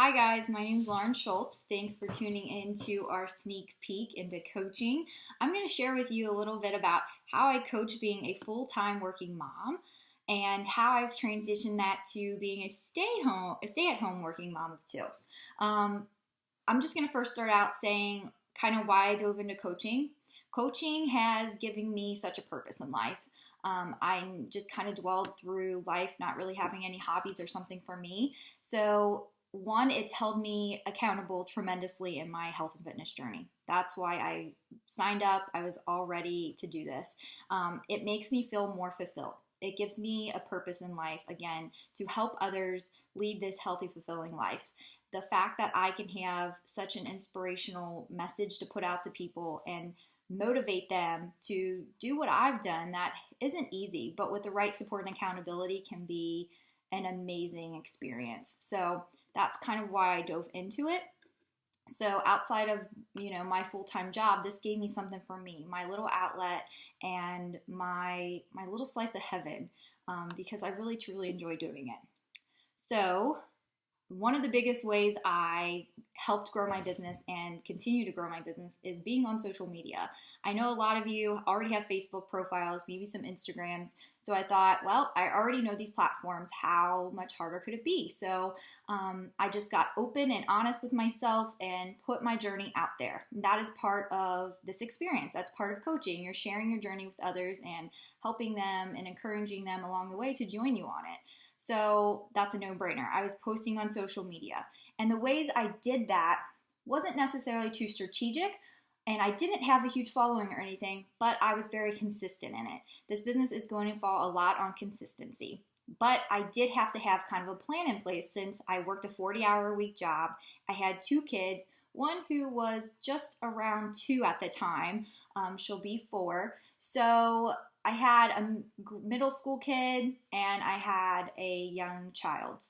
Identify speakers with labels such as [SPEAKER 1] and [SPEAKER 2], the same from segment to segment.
[SPEAKER 1] Hi guys, my name is Lauren Schultz. Thanks for tuning in to our sneak peek into coaching. I'm going to share with you a little bit about how I coach being a full-time working mom and how I've transitioned that to being a stay-at-home working mom of two. I'm just going to first start out saying kind of why I dove into coaching. Coaching has given me such a purpose in life. I just kind of dwelled through life not really having any hobbies or something for me. So one, it's held me accountable tremendously in my health and fitness journey. That's why I signed up. I was all ready to do this. It makes me feel more fulfilled. It gives me a purpose in life, again, to help others lead this healthy, fulfilling life. The fact that I can have such an inspirational message to put out to people and motivate them to do what I've done, that isn't easy, but with the right support and accountability can be an amazing experience. So that's kind of why I dove into it. So outside of, my full-time job, this gave me something for me, my little outlet and my little slice of heaven, because I really truly enjoy doing it. So one of the biggest ways I helped grow my business and continue to grow my business is being on social media. I know a lot of you already have Facebook profiles, maybe some Instagrams. So I thought, well, I already know these platforms. How much harder could it be? So I just got open and honest with myself and put my journey out there. That is part of this experience. That's part of coaching. You're sharing your journey with others and helping them and encouraging them along the way to join you on it. So that's a no-brainer. I was posting on social media. And the ways I did that wasn't necessarily too strategic, and I didn't have a huge following or anything, but I was very consistent in it. This business is going to fall a lot on consistency. But I did have to have kind of a plan in place since I worked a 40-hour-a-week job. I had two kids, one who was just around 2 at the time. She'll be 4. So I had a middle school kid and I had a young child,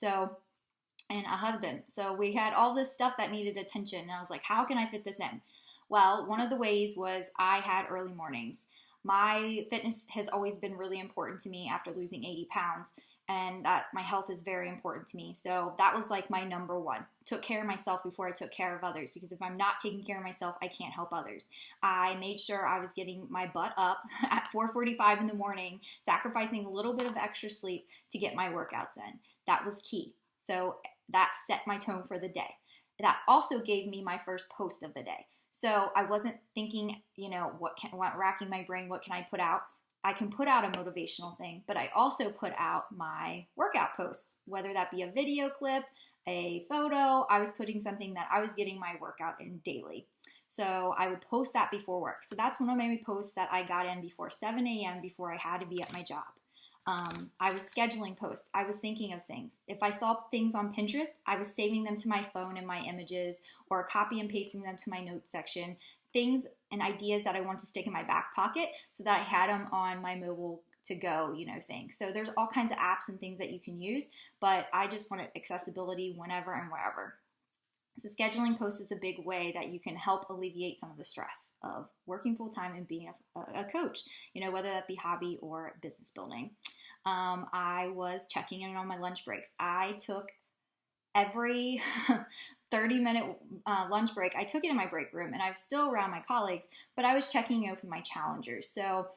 [SPEAKER 1] and a husband. So we had all this stuff that needed attention. And I was like, how can I fit this in? Well, one of the ways was I had early mornings. My fitness has always been really important to me after losing 80 pounds. And that my health is very important to me. So that was like my number one. Took care of myself before I took care of others, because if I'm not taking care of myself, I can't help others. I made sure I was getting my butt up at 4:45 in the morning, sacrificing a little bit of extra sleep to get my workouts in. That was key. So that set my tone for the day. That also gave me my first post of the day. So I wasn't thinking, racking my brain, what can I put out? I can put out a motivational thing, but I also put out my workout post, whether that be a video clip, a photo. I was putting something that I was getting my workout in daily. So I would post that before work. So that's one of my posts that I got in before 7 a.m. before I had to be at my job. I was scheduling posts. I was thinking of things. If I saw things on Pinterest, I was saving them to my phone in my images or copy and pasting them to my notes section. Things and ideas that I want to stick in my back pocket so that I had them on my mobile to go, thing. So there's all kinds of apps and things that you can use, but I just wanted accessibility whenever and wherever. So scheduling posts is a big way that you can help alleviate some of the stress of working full time and being a coach, whether that be hobby or business building. I was checking in on my lunch breaks. I took every 30-minute lunch break. I took it in my break room, and I was still around my colleagues, but I was checking in with my challengers. So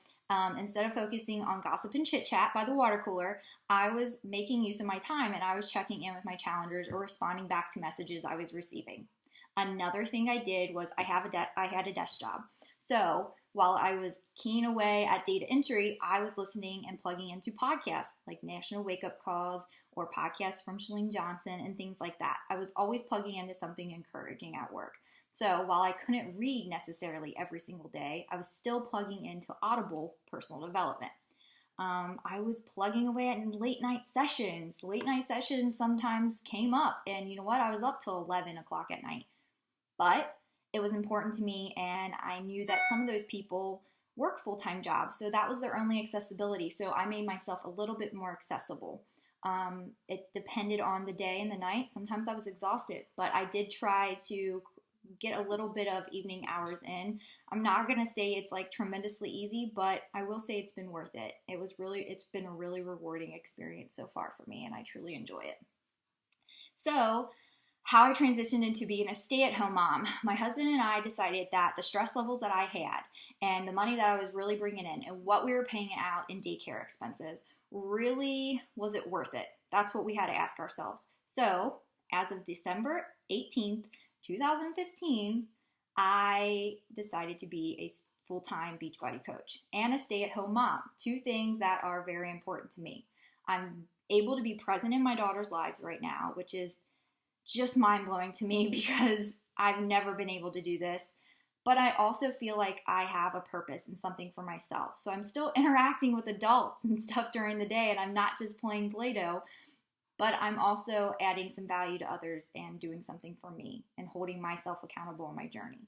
[SPEAKER 1] instead of focusing on gossip and chit chat by the water cooler, I was making use of my time and I was checking in with my challengers or responding back to messages I was receiving. Another thing I did was I had a desk job. So while I was keying away at data entry, I was listening and plugging into podcasts like National Wake Up Calls or podcasts from Chalene Johnson and things like that. I was always plugging into something encouraging at work. So while I couldn't read necessarily every single day, I was still plugging into Audible personal development. I was plugging away at late night sessions. Late night sessions sometimes came up, and you know what? I was up till 11 o'clock at night. But it was important to me, and I knew that some of those people work full-time jobs, so that was their only accessibility. So I made myself a little bit more accessible. It depended on the day and the night. Sometimes I was exhausted, but I did try to get a little bit of evening hours in. I'm not going to say it's like tremendously easy, but I will say it's been worth it. It's been a really rewarding experience so far for me, and I truly enjoy it. So how I transitioned into being a stay-at-home mom. My husband and I decided that the stress levels that I had and the money that I was really bringing in and what we were paying out in daycare expenses, really, was it worth it? That's what we had to ask ourselves. So as of December 18th, 2015, I decided to be a full-time Beachbody coach and a stay-at-home mom, two things that are very important to me. I'm able to be present in my daughter's lives right now, which is just mind-blowing to me because I've never been able to do this. But I also feel like I have a purpose and something for myself. So I'm still interacting with adults and stuff during the day, and I'm not just playing Play-Doh, but I'm also adding some value to others and doing something for me and holding myself accountable on my journey.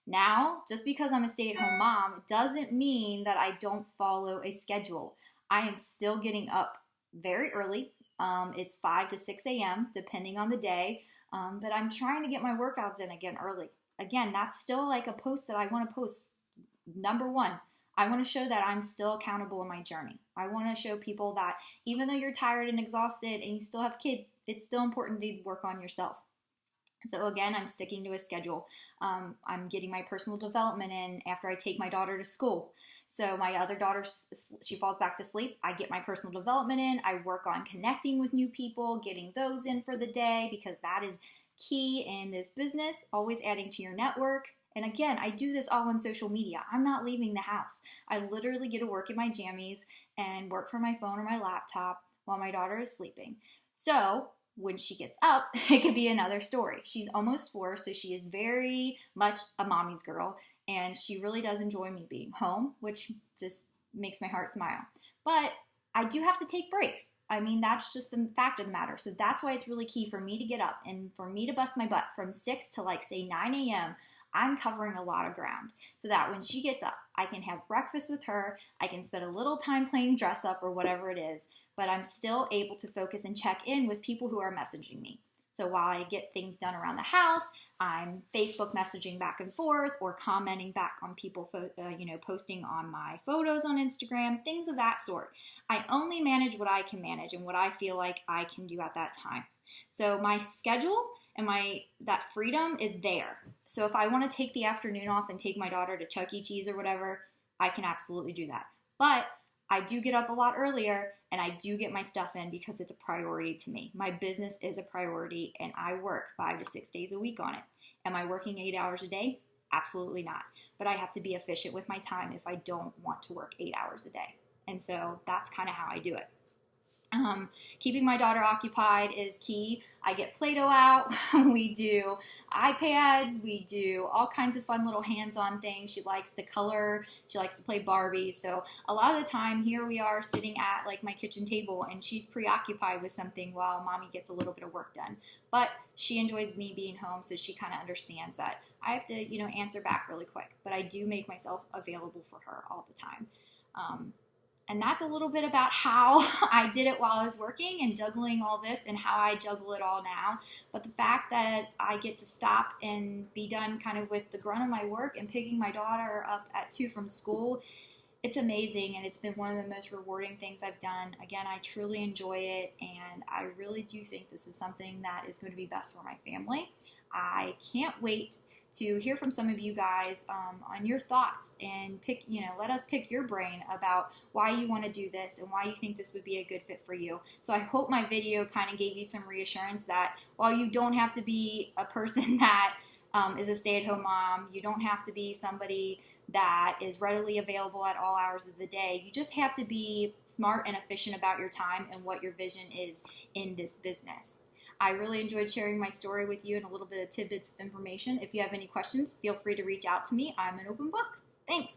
[SPEAKER 1] Now, just because I'm a stay-at-home mom doesn't mean that I don't follow a schedule. I am still getting up very early. It's 5 to 6 a.m. depending on the day, but I'm trying to get my workouts in again early. Again, that's still like a post that I want to post. Number one, I want to show that I'm still accountable in my journey. I want to show people that even though you're tired and exhausted and you still have kids, it's still important to work on yourself. So again, I'm sticking to a schedule. I'm getting my personal development in after I take my daughter to school. So my other daughter, she falls back to sleep. I get my personal development in. I work on connecting with new people, getting those in for the day, because that is key in this business, always adding to your network. And again, I do this all on social media. I'm not leaving the house. I literally get to work in my jammies and work from my phone or my laptop while my daughter is sleeping. So when she gets up, it could be another story. She's almost 4, so she is very much a mommy's girl, and she really does enjoy me being home, which just makes my heart smile. But I do have to take breaks. I mean, that's just the fact of the matter. So that's why it's really key for me to get up and for me to bust my butt from 6 to like say 9 a.m. I'm covering a lot of ground so that when she gets up, I can have breakfast with her. I can spend a little time playing dress up or whatever it is, but I'm still able to focus and check in with people who are messaging me. So while I get things done around the house, I'm Facebook messaging back and forth or commenting back on people, posting on my photos on Instagram, things of that sort. I only manage what I can manage and what I feel like I can do at that time. So my schedule and that freedom is there. So if I want to take the afternoon off and take my daughter to Chuck E. Cheese or whatever, I can absolutely do that. But I do get up a lot earlier and I do get my stuff in because it's a priority to me. My business is a priority and I work 5 to 6 days a week on it. Am I working 8 hours a day? Absolutely not. But I have to be efficient with my time if I don't want to work 8 hours a day. And so that's kind of how I do it. Keeping my daughter occupied is key. I get Play-Doh out. We do iPads. We do all kinds of fun little hands-on things. She likes to color. She likes to play Barbie. So a lot of the time here we are sitting at like my kitchen table and she's preoccupied with something while mommy gets a little bit of work done. But she enjoys me being home, so she kind of understands that I have to, answer back really quick. But I do make myself available for her all the time. And that's a little bit about how I did it while I was working and juggling all this and how I juggle it all now. But the fact that I get to stop and be done kind of with the grunt of my work and picking my daughter up at 2 from school, it's amazing. And it's been one of the most rewarding things I've done. Again, I truly enjoy it. And I really do think this is something that is going to be best for my family. I can't wait to hear from some of you guys on your thoughts and let us pick your brain about why you want to do this and why you think this would be a good fit for you. So I hope my video kind of gave you some reassurance that while you don't have to be a person that is a stay-at-home mom, you don't have to be somebody that is readily available at all hours of the day. You just have to be smart and efficient about your time and what your vision is in this business. I really enjoyed sharing my story with you and a little bit of tidbits of information. If you have any questions, feel free to reach out to me. I'm an open book. Thanks.